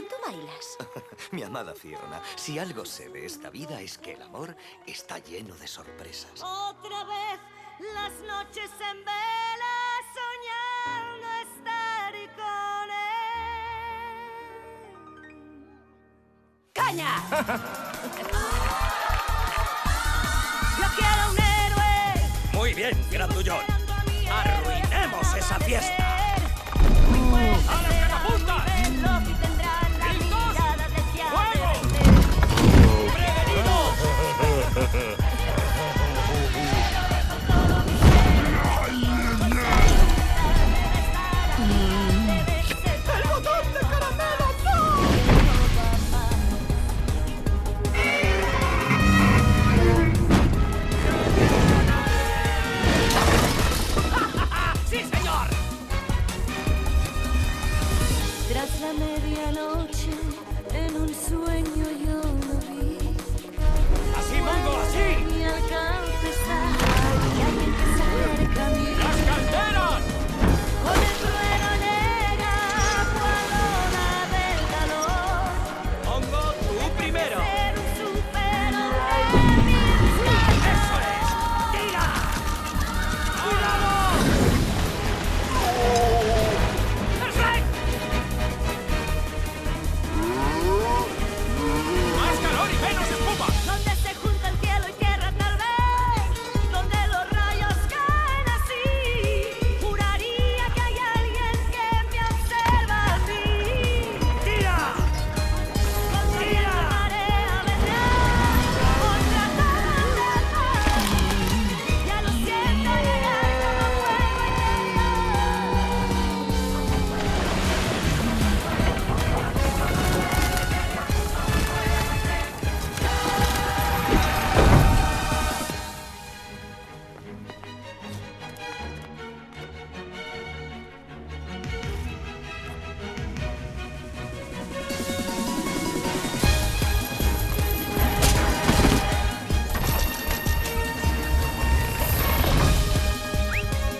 ¿Cuándo bailas? Mi amada Fiona, si algo sé de esta vida es que el amor está lleno de sorpresas. Otra vez las noches en vela soñando estar con él. ¡Caña! Yo quiero un héroe. Muy bien, grandullón. Arruinemos esa fiesta. ¡A las catapultas! Y tendrá la mirada deseada de vencer. ¡Prevenidos! ¡El botón de caramelo! ¡Sí, señor! Tras la medianoche, en un sueño yo lo vi. ¡Así, Mongo, así! Mi alcance está, y alguien que se acerca a mí. ¡Las calderas! Con el trueno negra, cuadrona del calor. Mongo, tú primero. Ser un superhombre, mis ¡Eso es! ¡Tira! ¡Cuidado! ¡Perfecto! ¡Más calor y menos espuma! donde se junta el cielo y tierra tal vez, donde los rayos caen así, juraría que hay alguien que me observa a mí. ¡Tira! Donde la marea vendrá, otra tormenta. Ya lo siento llegar como fuego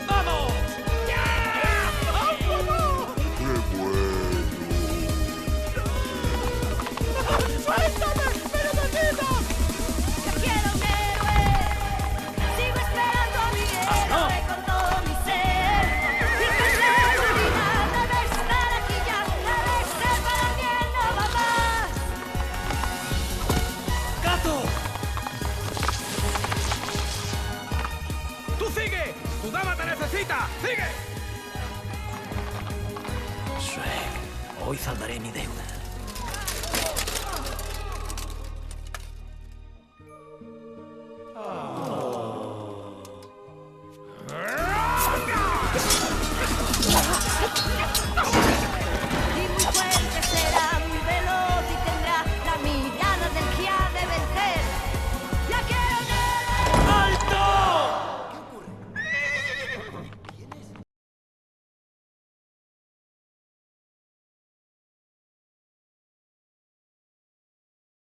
¡Vamos! Yo quiero un héroe, sigo esperando a mi héroe con todo mi ser. Y que la seguridad debe estar aquí ya, debe ser para mí el no va más. ¡Gato! ¡Tú sigue! ¡Tu dama te necesita! ¡Sigue! Shrek, hoy saldaré mi deuda.